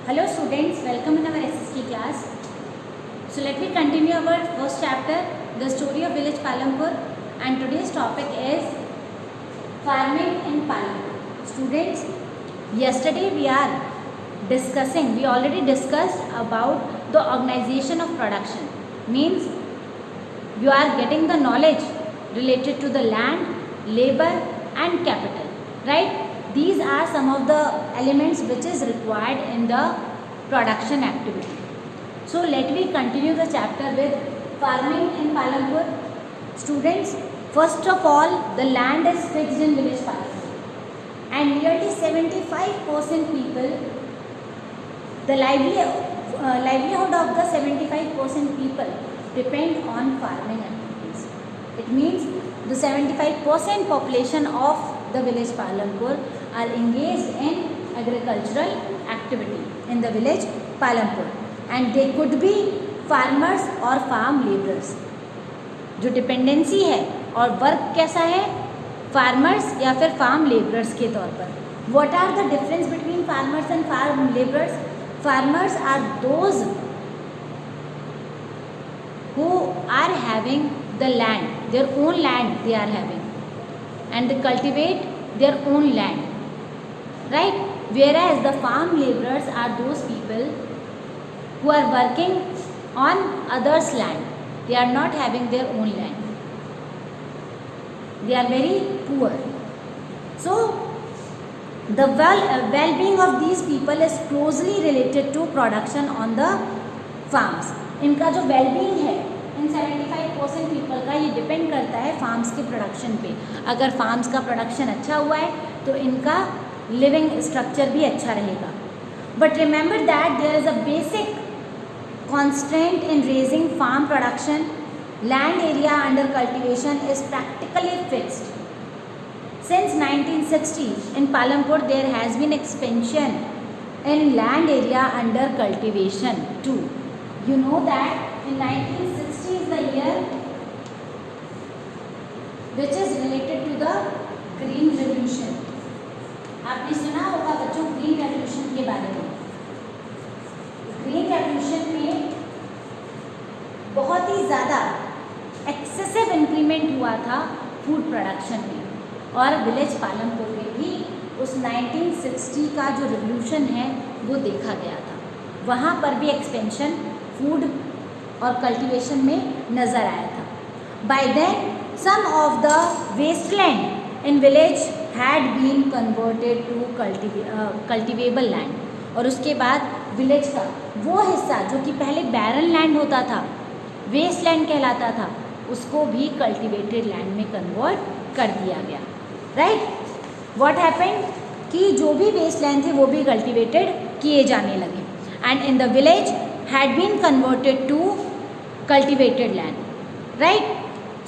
Hello students, welcome in our SST class. So let me continue our first chapter, the story of village Palampur, and today's topic is farming in Palampur. Students, yesterday we already discussed about the organization of production. Means you are getting the knowledge related to the land, labor and capital, right? These are some of the elements which is required in the production activity. So let me continue the chapter with farming in Palampur. Students, first of all, the land is fixed in village Palampur, and nearly 75% people, the livelihood of the 75% people depend on farming activities. It means the 75% population of the village Palampur are engaged in agricultural activity in the village Palampur, and they could be farmers or farm laborers. जो dependency है और work कैसा है, farmers या फिर farm labourers के तौर पर. What are the difference between farmers and farm labourers? Farmers are those who are having the land, their own land they are having, and they cultivate their own land, right? Whereas the farm laborers are those people who are working on others' land. They are not having their own land. They are very poor. So the well-being of these people is closely related to production on the farms. इनका जो well-being है इन 75% people का, ये depend करता है farms के production पे. अगर फार्म्स का प्रोडक्शन अच्छा हुआ है तो इनका लिविंग स्ट्रक्चर भी अच्छा रहेगा. But remember that there is a basic constraint in raising farm production. Land area under cultivation is practically fixed. Since 1960 in Palampur there has been expansion in land area under cultivation too. You know that in 1960 is the year which is related to the green revolution. आपने सुना होगा बच्चों green revolution के बारे में. Green revolution में बहुत ही ज़्यादा एक्सेसिव इंक्रीमेंट हुआ था फूड प्रोडक्शन में, और विलेज पालमपुर में भी उस 1960 का जो रिवोल्यूशन है वो देखा गया था. वहाँ पर भी एक्सपेंशन फूड और कल्टीवेशन में नज़र आया था. By then some of the wasteland in village had been converted to cultivable land. और उसके बाद विलेज का वो हिस्सा जो कि पहले बैरन लैंड होता था, वेस्ट लैंड कहलाता था, उसको भी कल्टिवेटेड लैंड में कन्वर्ट कर दिया गया. राइट? व्हाट हैपेंड कि जो भी वेस्ट लैंड थे वो भी कल्टिवेटेड किए जाने लगे, and in the village had been converted to cultivated land. Right?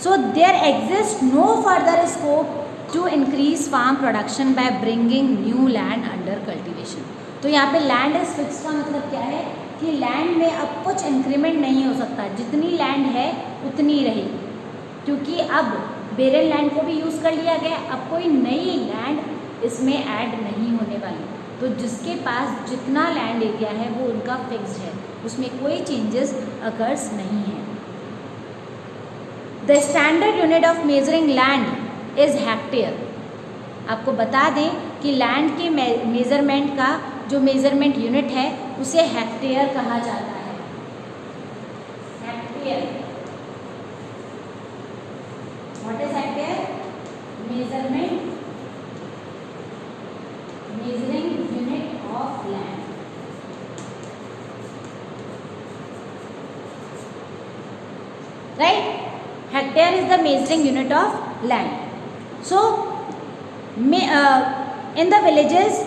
So there exist no further scope to increase farm production by bringing new land under cultivation. तो यहाँ पे लैंड इज फिक्स का मतलब क्या है कि लैंड में अब कुछ इंक्रीमेंट नहीं हो सकता. जितनी लैंड है उतनी रहेगी, क्योंकि अब बेरन लैंड को भी यूज़ कर लिया गया. अब कोई नई लैंड इसमें ऐड नहीं होने वाली. तो जिसके पास जितना लैंड एरिया है वो उनका फिक्स्ड है, उसमें कोई चेंजेस अकर्स नहीं है. The standard unit of measuring land is hectare. आपको बता दें कि लैंड के मेज़रमेंट का जो मेज़रमेंट यूनिट है उसे हेक्टेयर कहा जाता है. Hectare. What is hectare? Measuring unit of land. Right? Hectare is the measuring unit of land. So in the villages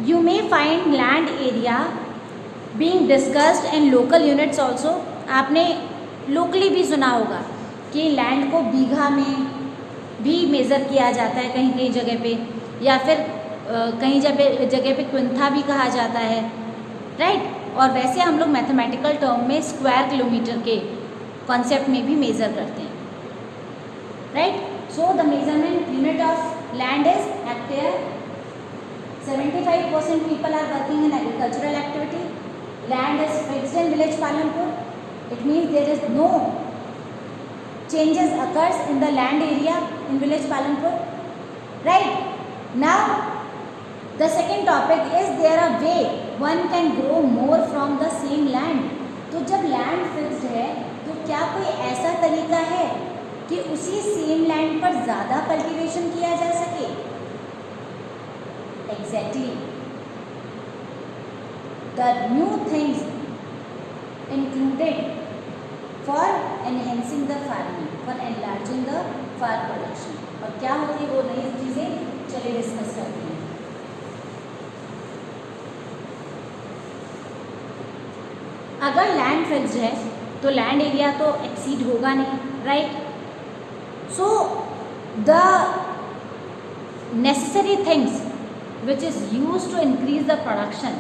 you may find land area being discussed in local units also. आपने locally भी सुना होगा कि land को बीघा में भी measure किया जाता है कहीं कहीं जगह पे, या फिर कहीं जगह पे क्विंथा भी कहा जाता है. राइट? और वैसे हम लोग मैथमेटिकल टर्म में स्क्वायर किलोमीटर के कॉन्सेप्ट में भी मेज़र करते हैं. Right? So the measurement unit of land is hectare. 75% people are working in agricultural activity. village Palampur? It means there is no changes occurs in the land area in village Palampur, right? Now the second topic is there a way one can grow more from the same land. तो जब land fixed है तो क्या कोई ऐसा तरीका है कि उसी सेम लैंड पर ज़्यादा कल्टीवेशन किया जा सके? Exactly, the new things included for enhancing the farming, for enlarging the farm production. और क्या होती है वो नई चीज़ें, चलिए डिस्कस करते हैं. अगर लैंड फिक्स्ड है तो लैंड एरिया तो एक्सीड होगा नहीं, right? So the necessary things which is used to increase the production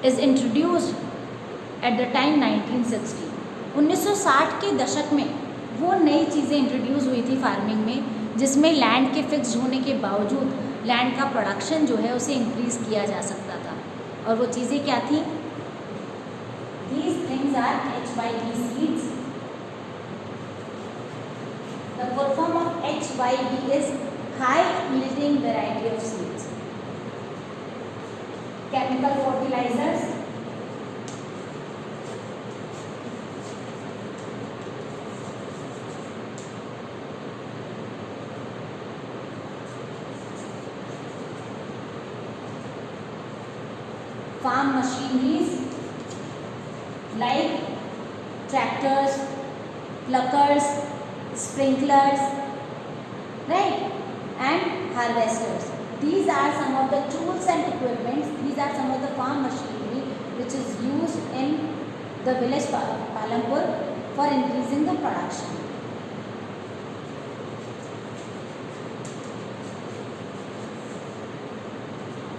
is introduced at the time 1960. 1960 के दशक में वो नई चीज़ें इंट्रोड्यूस हुई थी फार्मिंग में, जिसमें लैंड के फिक्स्ड होने के बावजूद लैंड का प्रोडक्शन जो है उसे इंक्रीज किया जा सकता था. और वो चीज़ें क्या थी? These things are HYV seeds. The full form of HYV is high yielding variety of seeds. Chemical fertilizers, farm machineries like tractors, pluckers, sprinklers, right, and harvesters. These are some of the tools and equipments. These are some of the farm machinery which is used in the village Palampur for increasing the production.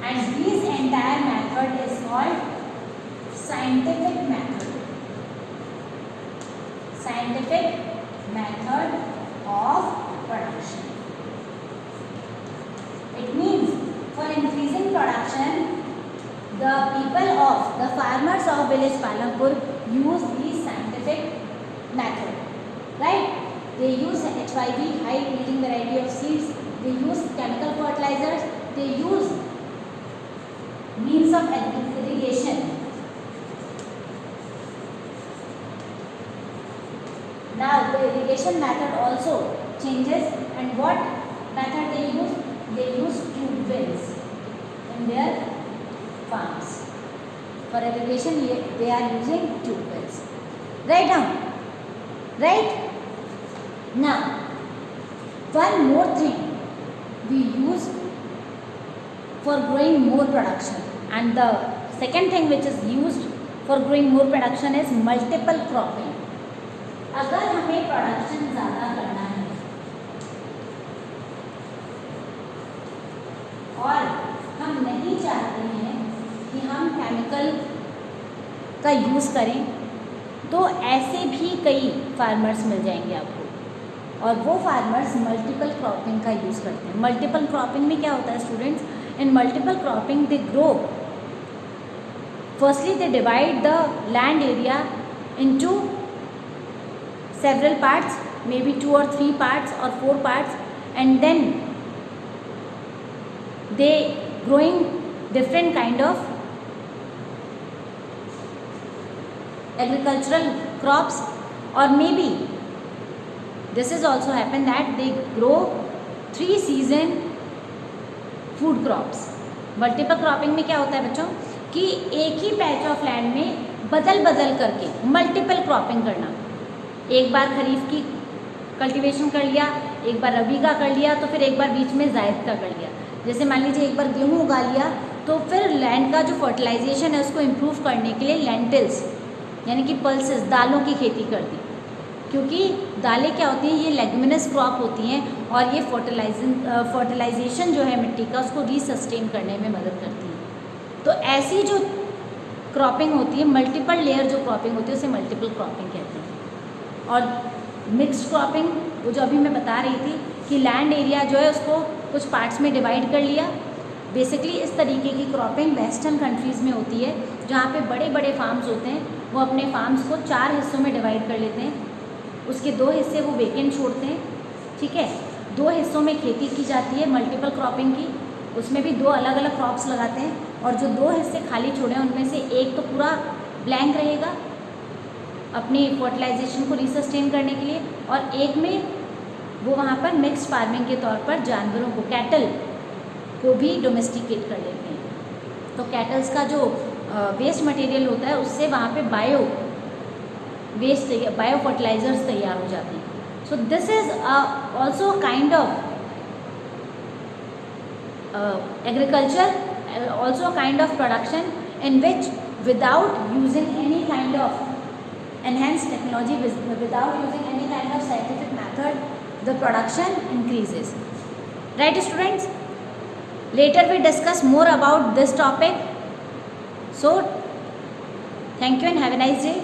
And this entire method is called scientific method. Scientific method of production. It means for increasing production, the people of the farmers of village Palampur use the scientific method, right? They use HYV, high yielding variety of seeds. They use chemical fertilizers. They use means of irrigation. Now the irrigation method also changes, and what method they use? They use tube wells in their farms. For irrigation they are using tube wells. Right now, right? Now one more thing we use for growing more production, and the second thing which is used for growing more production is multiple cropping. अगर हमें production ज़्यादा करना है और हम नहीं चाहते हैं कि हम केमिकल का यूज़ करें, तो ऐसे भी कई फार्मर्स मिल जाएंगे आपको, और वो फार्मर्स मल्टीपल क्रॉपिंग का यूज़ करते हैं. मल्टीपल क्रॉपिंग में क्या होता है students? In multiple cropping they grow, firstly they divide the land area into several parts, maybe 2 or 3 parts or 4 parts, and then they growing different kind of agricultural crops, or maybe this is also happen that they grow 3 season food crops. Multiple cropping में क्या होता है बच्चों कि एक ही patch of land में बदल बदल करके मल्टीपल क्रॉपिंग करना. एक बार खरीफ की कल्टीवेशन कर लिया, एक बार रबी का कर लिया, तो फिर एक बार बीच में जायद का कर लिया. जैसे मान लीजिए एक बार गेहूँ उगा लिया, तो फिर लैंड का जो फर्टिलाइजेशन है उसको इम्प्रूव करने के लिए लेंटिल्स यानी कि पल्सेस, दालों की खेती कर दी, क्योंकि दालें क्या होती हैं, ये लेग्यूमिनस क्रॉप होती हैं, और ये फर्टिलाइजेशन जो है मिट्टी का उसको रीसस्टेन करने में मदद करती है. तो ऐसी जो क्रॉपिंग होती है, मल्टीपल लेयर जो क्रॉपिंग होती है, उसे मल्टीपल क्रॉपिंग कहते हैं. और मिक्स्ड क्रॉपिंग, वो जो अभी मैं बता रही थी कि लैंड एरिया जो है उसको कुछ पार्ट्स में डिवाइड कर लिया, बेसिकली इस तरीके की क्रॉपिंग वेस्टर्न कंट्रीज़ में होती है, जहाँ पे बड़े बड़े फार्म्स होते हैं, वो अपने फार्म्स को 4 हिस्सों में डिवाइड कर लेते हैं, उसके 2 हिस्से वो वेकेंट छोड़ते हैं, ठीक है। 2 हिस्सों में खेती की जाती है मल्टीपल क्रॉपिंग की, उसमें भी 2 अलग अलग क्रॉप्स लगाते हैं, और जो 2 हिस्से खाली छोड़े हैं उनमें से एक तो पूरा ब्लैंक रहेगा अपनी फर्टिलाइजेशन को रिसस्टेन करने के लिए, और एक में वो वहाँ पर मिक्स फार्मिंग के तौर पर जानवरों को, कैटल को भी डोमेस्टिकेट कर लेते हैं। तो कैटल्स का जो वेस्ट मटेरियल होता है उससे वहाँ पे बायो फर्टिलाइजर्स तैयार हो जाते हैं। So this is also kind of agriculture, also a kind of production in which without using any kind of enhanced technology, without using any kind of scientific method, the production increases. Right students? Later we discuss more about this topic. So thank you and have a nice day.